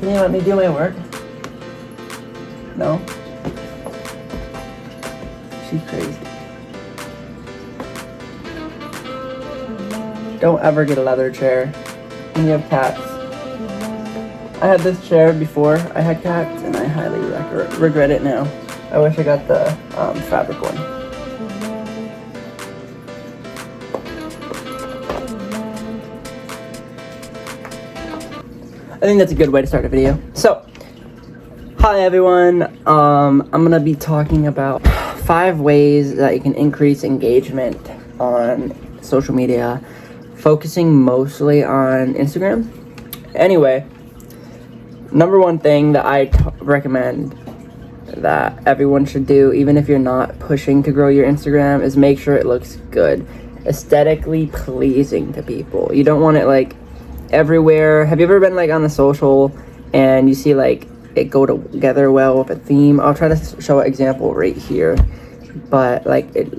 Can you let me do my work? No? She's crazy. Don't ever get a leather chair when you have cats. I had this chair before I had cats, and I highly regret it now. I wish I got the fabric one. I think that's a good way to start a video. So, hi everyone. I'm gonna be talking about 5 ways that you can increase engagement on social media, focusing mostly on Instagram. Anyway, number one thing that I recommend that everyone should do, even if you're not pushing to grow your Instagram, is make sure it looks good, aesthetically pleasing to people. You don't want it like everywhere. Have you ever been like on a social and you see like it go together well with a theme? I'll try to show an example right here, but like it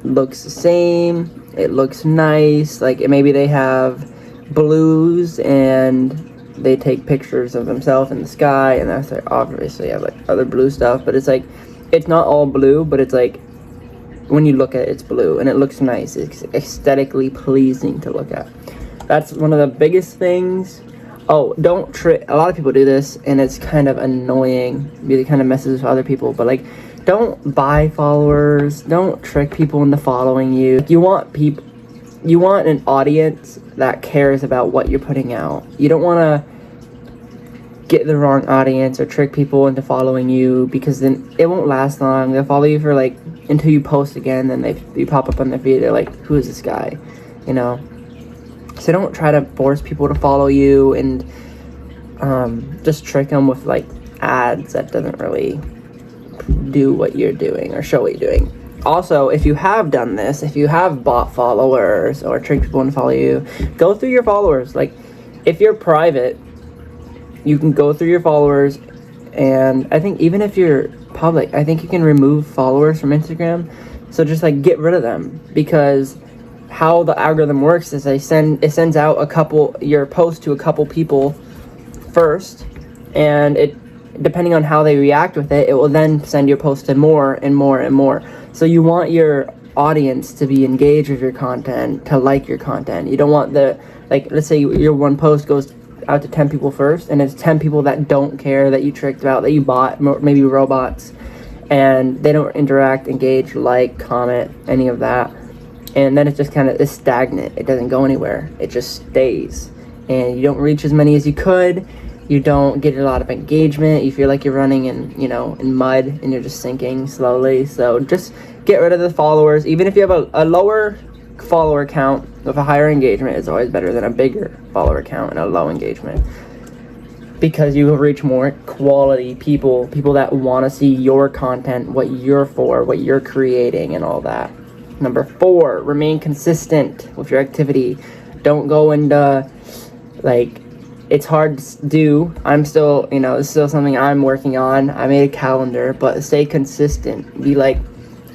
looks the same, it looks nice, like maybe they have blues and they take pictures of themselves in the sky, and that's like obviously have like other blue stuff, but it's like it's not all blue, but it's like when you look at it, it's blue and it looks nice. It's aesthetically pleasing to look at. That's one of the biggest things. Oh, don't trick. A lot of people do this and it's kind of annoying because it kind of messes with other people, but like don't buy followers, don't trick people into following you. You want an audience that cares about what you're putting out. You don't want to get the wrong audience or trick people into following you, because then it won't last long. They'll follow you for like until you post again, then you pop up on their feed. They're like, who is this guy? You know? So don't try to force people to follow you and just trick them with like ads that doesn't really do what you're doing or show what you're doing. Also, if you have done this, if you have bought followers or tricked people to follow you, go through your followers. Like, if you're private, you can go through your followers, and I think even if you're public, I think you can remove followers from Instagram. So just like get rid of them, because how the algorithm works is it sends out your post to a couple people first, and it, depending on how they react with it, it will then send your post to more and more and more. So you want your audience to be engaged with your content, to like your content. You don't want let's say your one post goes out to 10 people first, and it's 10 people that don't care, that you tricked about, that you bought, maybe robots, and they don't interact, engage, like, comment, any of that. And then it just kind of is stagnant. It doesn't go anywhere. It just stays. And you don't reach as many as you could. You don't get a lot of engagement. You feel like you're running in mud and you're just sinking slowly. So just get rid of the followers. Even if you have a lower follower count with a higher engagement, is always better than a bigger follower count and a low engagement, because you will reach more quality people that want to see your content, what you're for, what you're creating, and all that. Number 4, remain consistent with your activity. Don't go into like, it's hard to do. I'm still, it's still something I'm working on. I made a calendar, but stay consistent. Be like,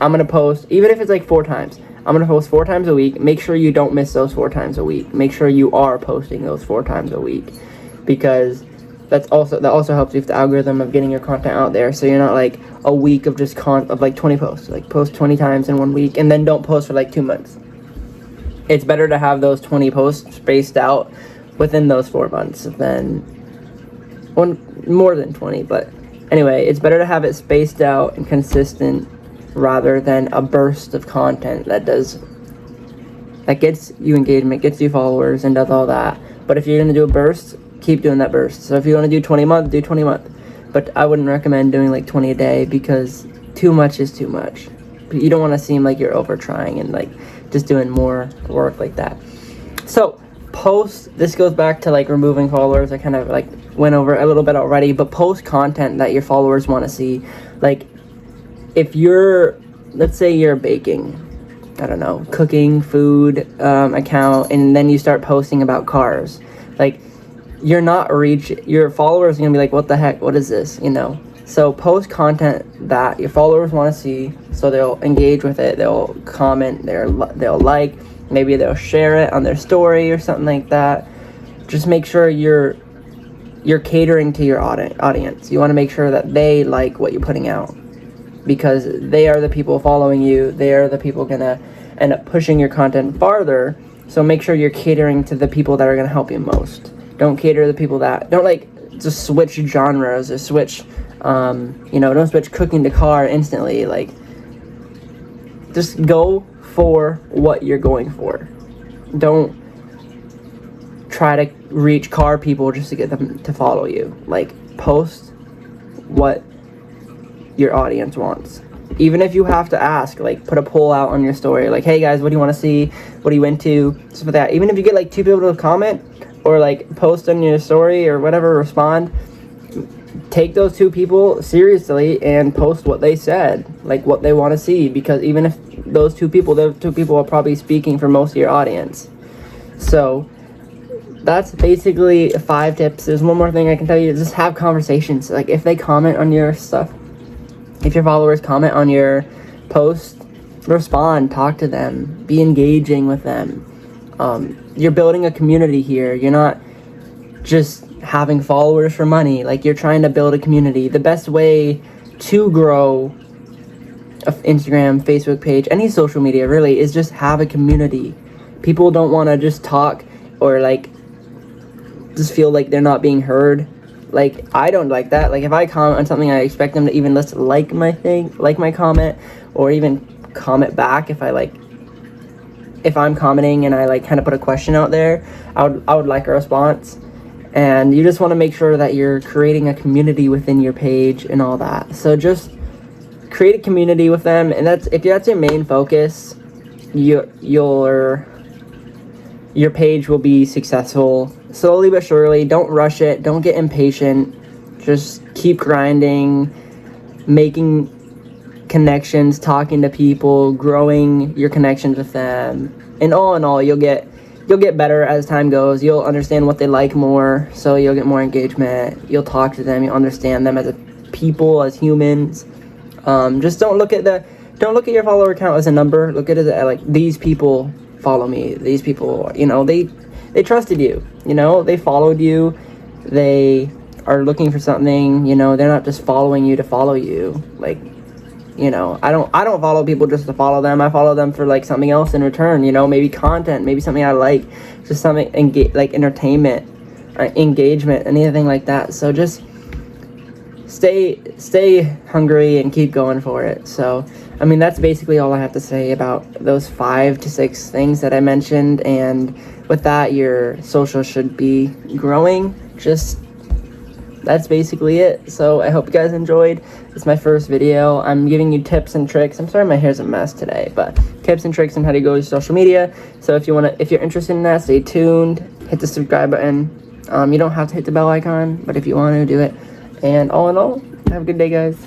I'm going to post, even if it's like 4 times. I'm going to post 4 times a week. Make sure you don't miss those 4 times a week. Make sure you are posting those 4 times a week, because that also helps you with the algorithm of getting your content out there. So you're not like a week of just like 20 posts, like post 20 times in 1 week and then don't post for like 2 months. It's better to have those 20 posts spaced out within those 4 months than more than 20. But anyway, it's better to have it spaced out and consistent rather than a burst of content that gets you engagement, gets you followers, and does all that. But if you're going to do a burst, keep doing that burst. So if you want to do 20 a month, do 20 a month. But I wouldn't recommend doing like 20 a day, because too much is too much. You don't want to seem like you're over trying and like just doing more work like that. So post, this goes back to like removing followers. I kind of like went over a little bit already, but post content that your followers want to see. Like, if let's say you're baking, I don't know, cooking, food account, and then you start posting about cars, like, your followers are gonna be like, what the heck, what is this, So post content that your followers want to see, so they'll engage with it, they'll comment, they'll like, maybe they'll share it on their story or something like that. Just make sure you're you're catering to your audience. You want to make sure that they like what you're putting out, because they are the people following you. They are the people gonna end up pushing your content farther. So make sure you're catering to the people that are gonna help you most. Don't cater to the people that don't like just switch genres or switch, don't switch cooking to car instantly. Like, just go for what you're going for. Don't try to reach car people just to get them to follow you. Like, post what your audience wants. Even if you have to ask, like, put a poll out on your story, like, hey guys, what do you want to see? What are you into? Stuff like that. Even if you get like 2 people to comment or like post on your story or whatever, respond, take those 2 people seriously and post what they said, like what they want to see, because even if those two people are probably speaking for most of your audience. So that's basically 5 tips. There's one more thing I can tell you. Just have conversations. Like, if they comment on your stuff, if your followers comment on your post, respond, talk to them, be engaging with them. You're building a community here. You're not just having followers for money. Like, you're trying to build a community. The best way to grow an Instagram, Facebook page, any social media really, is just have a community. People don't want to just talk or like just feel like they're not being heard. Like, I don't like that. Like, if I comment on something, I expect them to even just like my comment, or even comment back. If I'm commenting and I like kind of put a question out there, I would like a response. And you just want to make sure that you're creating a community within your page and all that. So just create a community with them, and that's your main focus. Your page will be successful slowly but surely. Don't rush it. Don't get impatient. Just keep grinding, making connections, talking to people, growing your connections with them. And all in all, you'll get better as time goes. You'll understand what they like more, so you'll get more engagement. You'll talk to them. You'll understand them as a people, as humans. Just don't look at your follower count as a number. Look at it as like, these people follow me. These people, they trusted you. They followed you. They are looking for something. They're not just following you to follow you. Like, I don't follow people just to follow them. I follow them for like something else in return. Maybe content, maybe something I like, just something like entertainment, engagement, anything like that. So just stay hungry and keep going for it. So, that's basically all I have to say about those 5 to 6 things that I mentioned. And with that, your social should be growing. That's basically it. So I hope you guys enjoyed. It's my first video. I'm giving you tips and tricks. I'm sorry my hair's a mess today, but tips and tricks on how to go to social media. So if you're interested in that, stay tuned. Hit the subscribe button. You don't have to hit the bell icon, but if you want to, do it. And all in all, have a good day, guys.